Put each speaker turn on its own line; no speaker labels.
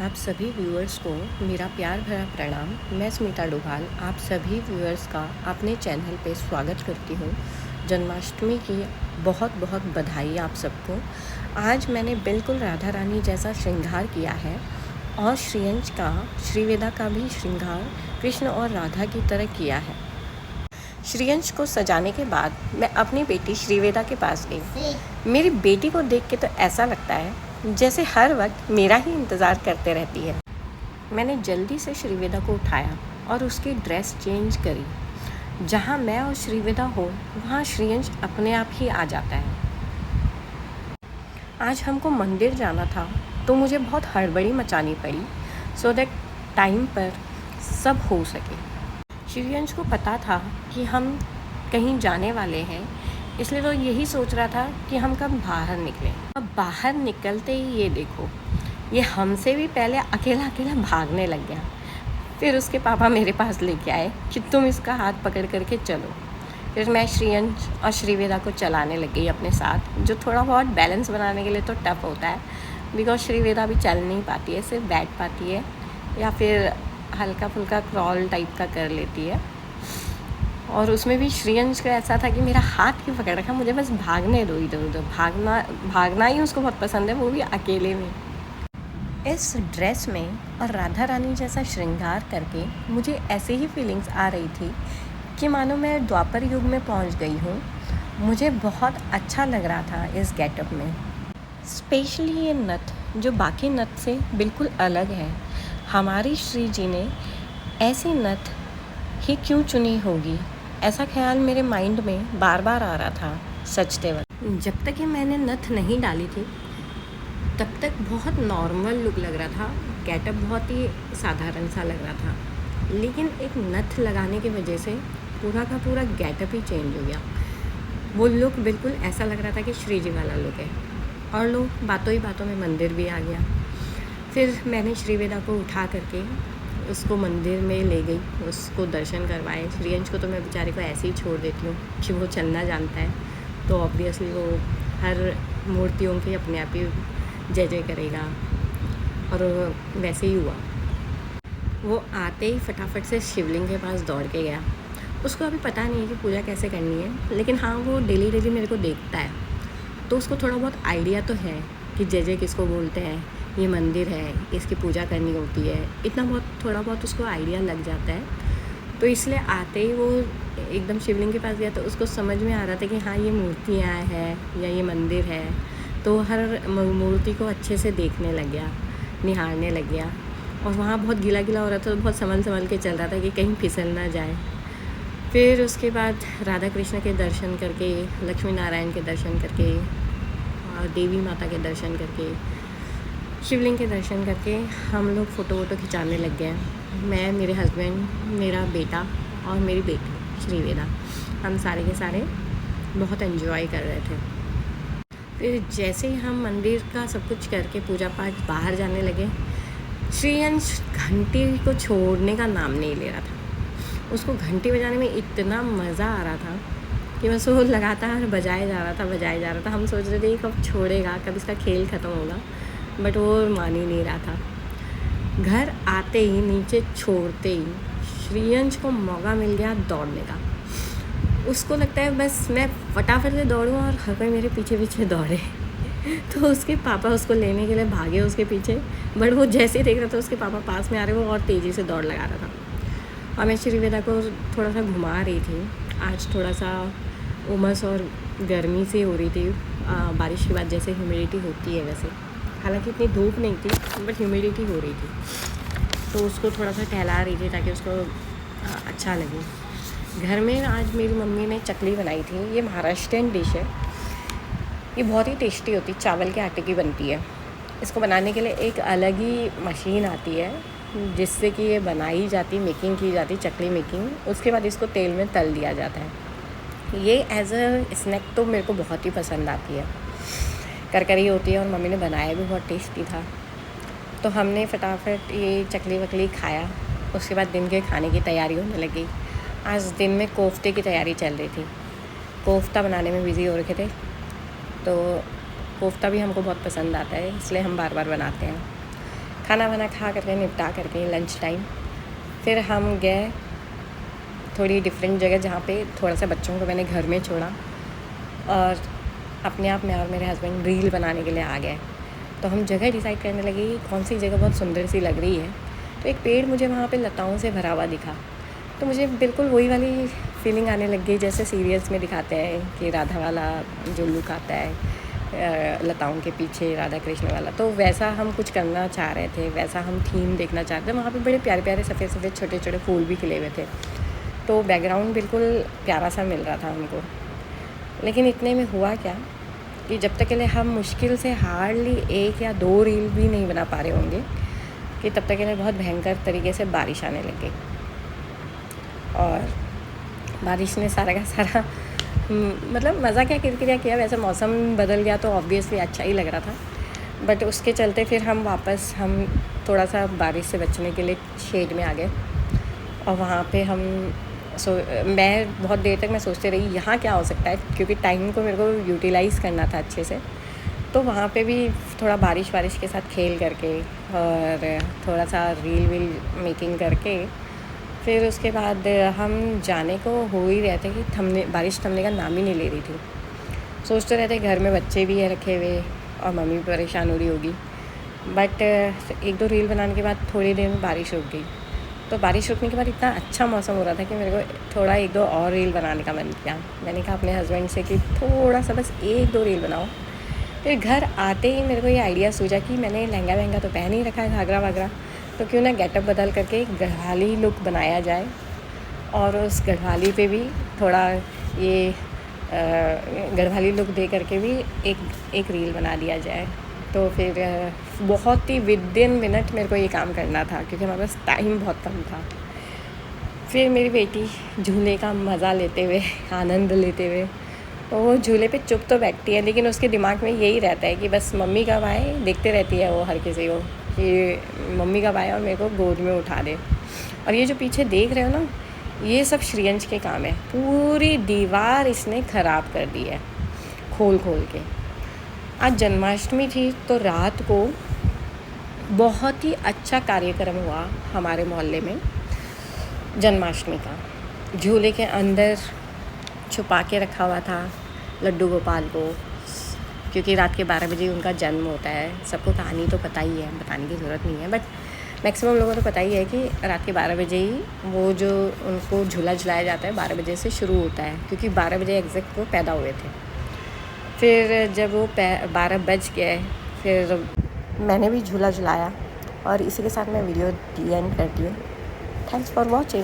आप सभी व्यूअर्स को मेरा प्यार भरा प्रणाम। मैं स्मिता डोभाल आप सभी व्यूअर्स का अपने चैनल पे स्वागत करती हूँ। जन्माष्टमी की बहुत बहुत बधाई आप सबको। आज मैंने बिल्कुल राधा रानी जैसा श्रृंगार किया है और श्रीयंश का श्रीवेदा का भी श्रृंगार कृष्ण और राधा की तरह किया है। श्रीयंश को सजाने के बाद मैं अपनी बेटी श्रीवेदा के पास गई। मेरी बेटी को देख के तो ऐसा लगता है जैसे हर वक्त मेरा ही इंतज़ार करते रहती है। मैंने जल्दी से श्रीवेदा को उठाया और उसकी ड्रेस चेंज करी। जहाँ मैं और श्रीवेदा हो वहाँ श्रीयंश अपने आप ही आ जाता है। आज हमको मंदिर जाना था तो मुझे बहुत हड़बड़ी मचानी पड़ी सो दैट टाइम पर सब हो सके। श्रीयंश को पता था कि हम कहीं जाने वाले हैं, इसलिए तो यही सोच रहा था कि हम कब बाहर निकलें। अब बाहर निकलते ही ये देखो, ये हमसे भी पहले अकेला अकेला भागने लग गया। फिर उसके पापा मेरे पास लेके आए कि तुम इसका हाथ पकड़ करके चलो। फिर मैं श्रीयंश और श्रीवेदा को चलाने लग गई अपने साथ, जो थोड़ा बहुत बैलेंस बनाने के लिए तो टफ होता है, बिकॉज श्रीवेदा भी चल नहीं पाती है, सिर्फ बैठ पाती है या फिर हल्का फुल्का क्रॉल टाइप का कर लेती है। और उसमें भी श्रीयंश का ऐसा था कि मेरा हाथ क्यों पकड़ रखा, मुझे बस भागने दो इधर उधर। भागना ही उसको बहुत पसंद है, वो भी अकेले में। इस ड्रेस में और राधा रानी जैसा श्रृंगार करके मुझे ऐसे ही फीलिंग्स आ रही थी कि मानो मैं द्वापर युग में पहुंच गई हूँ। मुझे बहुत अच्छा लग रहा था इस गेटअप में। स्पेशली ये नथ जो बाकी नथ से बिल्कुल अलग है। हमारी श्री जी ने ऐसी नथ ही क्यों चुनी होगी, ऐसा ख्याल मेरे माइंड में बार बार आ रहा था सजते वक्त। जब तक कि मैंने नथ नहीं डाली थी तब तक बहुत नॉर्मल लुक लग रहा था, गेटअप बहुत ही साधारण सा लग रहा था। लेकिन एक नथ लगाने की वजह से पूरा का पूरा गेटअप ही चेंज हो गया। वो लुक बिल्कुल ऐसा लग रहा था कि श्री जी वाला लुक है। और लोग बातों ही बातों में मंदिर भी आ गया। फिर मैंने श्रीवेदा को उठा करके उसको मंदिर में ले गई, उसको दर्शन करवाए। श्रीयंश को तो मैं बेचारे को ऐसे ही छोड़ देती हूँ कि वो चलना जानता है, तो ऑब्वियसली वो हर मूर्तियों की अपने आप ही जय जय करेगा। और वैसे ही हुआ। वो आते ही फटाफट से शिवलिंग के पास दौड़ के गया। उसको अभी पता नहीं है कि पूजा कैसे करनी है, लेकिन हाँ वो डेली डेली मेरे को देखता है, तो उसको थोड़ा बहुत आइडिया तो है कि जय जय किसको बोलते हैं, ये मंदिर है, इसकी पूजा करनी होती है। इतना बहुत थोड़ा बहुत उसको आइडिया लग जाता है। तो इसलिए आते ही वो एकदम शिवलिंग के पास गया तो उसको समझ में आ रहा था कि हाँ ये मूर्तियाँ हैं या ये मंदिर है। तो हर मूर्ति को अच्छे से देखने लग गया, निहारने लग गया। और वहाँ बहुत गीला गीला हो रहा था, तो बहुत संभल के चल रहा था कि कहीं फिसल ना जाए। फिर उसके बाद राधा कृष्ण के दर्शन करके, लक्ष्मी नारायण के दर्शन करके, देवी माता के दर्शन करके, शिवलिंग के दर्शन करके हम लोग फ़ोटो वोटो खिंचाने लग गए। मैं, मेरे हस्बैंड, मेरा बेटा और मेरी बेटी श्रीवेदा, हम सारे के सारे बहुत एंजॉय कर रहे थे। फिर जैसे ही हम मंदिर का सब कुछ करके पूजा पाठ बाहर जाने लगे, श्रीयंश घंटी को छोड़ने का नाम नहीं ले रहा था। उसको घंटी बजाने में इतना मज़ा आ रहा था कि बस वो लगातार बजाए जा रहा था। हम सोच रहे थे कब छोड़ेगा, कब इसका खेल ख़त्म होगा, बट वो मान ही नहीं रहा था। घर आते ही, नीचे छोड़ते ही श्रीयंश को मौका मिल गया दौड़ने का। उसको लगता है बस मैं फटाफट से दौड़ूं और हर कोई मेरे पीछे पीछे दौड़े। तो उसके पापा उसको लेने के लिए भागे उसके पीछे, बट वो जैसे ही देख रहा था उसके पापा पास में आ रहे, वो और तेज़ी से दौड़ लगा रहा था। और मैं श्रीवेदा को थोड़ा सा घुमा रही थी। आज थोड़ा सा उमस और गर्मी सी हो रही थी, बारिश के बाद जैसे ह्यूमिडिटी होती है वैसे। हालांकि इतनी धूप नहीं थी, बट ह्यूमिडिटी हो रही थी, तो उसको थोड़ा सा टहला रही थी ताकि उसको अच्छा लगे। घर में आज मेरी मम्मी ने चकली बनाई थी। ये महाराष्ट्रियन डिश है, ये बहुत ही टेस्टी होती है, चावल के आटे की बनती है। इसको बनाने के लिए एक अलग ही मशीन आती है जिससे कि ये बनाई जाती, मेकिंग की जाती, चकली मेकिंग। उसके बाद इसको तेल में तल दिया जाता है। ये एज अ स्नैक तो मेरे को बहुत ही पसंद आती है, करकरी होती है, और मम्मी ने बनाया भी बहुत टेस्टी था। तो हमने फटाफट ये चकली वकली खाया। उसके बाद दिन के खाने की तैयारी होने लगी। आज दिन में कोफ्ते की तैयारी चल रही थी, कोफ्ता बनाने में बिज़ी हो रखे थे। तो कोफ्ता भी हमको बहुत पसंद आता है, इसलिए हम बार बार बनाते हैं। खाना वाना खा करके निपटा करके लंच टाइम फिर हम गए थोड़ी डिफरेंट जगह जहाँ पे थोड़ा सा बच्चों को मैंने घर में छोड़ा और अपने आप मैं और मेरे हस्बैंड रील बनाने के लिए आ गए। तो हम जगह डिसाइड करने लगे कि कौन सी जगह बहुत सुंदर सी लग रही है। तो एक पेड़ मुझे वहाँ पे लताओं से भरा हुआ दिखा, तो मुझे बिल्कुल वही वाली फीलिंग आने लग गई जैसे सीरियल्स में दिखाते हैं कि राधा वाला जो लुक आता है लताओं के पीछे राधा कृष्ण वाला। तो वैसा हम कुछ करना चाह रहे थे, वैसा हम थीम देखना चाहते थे। वहाँ पे बड़े प्यारे प्यारे सफ़ेद सफ़ेद छोटे छोटे फूल भी खिले हुए थे, तो बैकग्राउंड बिल्कुल प्यारा सा मिल रहा था हमको। लेकिन इतने में हुआ क्या कि जब तक के लिए हम मुश्किल से हार्डली 1 या 2 रील भी नहीं बना पा रहे होंगे कि तब तक के लिए बहुत भयंकर तरीके से बारिश आने लग गई। और बारिश ने सारा का सारा मतलब मज़ा क्या किरकिरा किया। वैसे मौसम बदल गया तो ऑब्वियसली अच्छा ही लग रहा था, बट उसके चलते फिर हम थोड़ा सा बारिश से बचने के लिए शेड में आ गए। और वहाँ पे मैं बहुत देर तक मैं सोचते रही यहाँ क्या हो सकता है, क्योंकि टाइम को मेरे को यूटिलाइज़ करना था अच्छे से। तो वहाँ पे भी थोड़ा बारिश के साथ खेल करके और थोड़ा सा रील मेकिंग करके फिर उसके बाद हम जाने को हो ही रहे थे कि बारिश थमने का नाम ही नहीं ले रही थी। सोचते रहते घर में बच्चे भी है रखे हुए और मम्मी भी परेशान हो रही होगी। बट 1-2 रील बनाने के बाद थोड़ी देर में बारिश रुक गई। तो बारिश रुकने के बाद इतना अच्छा मौसम हो रहा था कि मेरे को थोड़ा 1-2 और रील बनाने का मन किया। मैंने कहा अपने हस्बैंड से कि थोड़ा सा बस 1-2 रील बनाओ। फिर घर आते ही मेरे को ये आइडिया सूझा कि मैंने लहंगा वहंगा तो पहन ही रखा है, घाघरा वाघरा, तो क्यों ना गेटअप बदल करके एक गढ़वाली लुक बनाया जाए और उस गढ़वाली पे भी थोड़ा ये गढ़वाली लुक दे करके भी एक रील बना दिया जाए। तो फिर बहुत ही विदिन मिनट मेरे को ये काम करना था क्योंकि हमारे पास टाइम बहुत कम था। फिर मेरी बेटी झूले का मज़ा लेते हुए आनंद लेते हुए वो झूले पे चुप तो बैठती है, लेकिन उसके दिमाग में यही रहता है कि बस मम्मी कब आए, देखते रहती है वो हर किसी को कि मम्मी कब आए और मेरे को गोद में उठा दे। और ये जो पीछे देख रहे हो ना, ये सब श्रीयंश के काम है। पूरी दीवार इसने ख़राब कर दी है खोल के। आज जन्माष्टमी थी तो रात को बहुत ही अच्छा कार्यक्रम हुआ हमारे मोहल्ले में जन्माष्टमी का। झूले के अंदर छुपा के रखा हुआ था लड्डू गोपाल को, क्योंकि रात के 12 बजे उनका जन्म होता है। सबको कहानी तो पता ही है, बताने की ज़रूरत नहीं है, बट मैक्सिमम लोगों को पता ही है कि रात के 12 बजे ही वो जो उनको झूला झुलाया जाता है 12 बजे से शुरू होता है, क्योंकि 12 बजे एग्जैक्ट वो पैदा हुए थे। फिर जब वो 12 बज गए फिर मैंने भी झूला झुलाया और इसी के साथ मैं वीडियो एंड करती हूँ। Thanks for watching.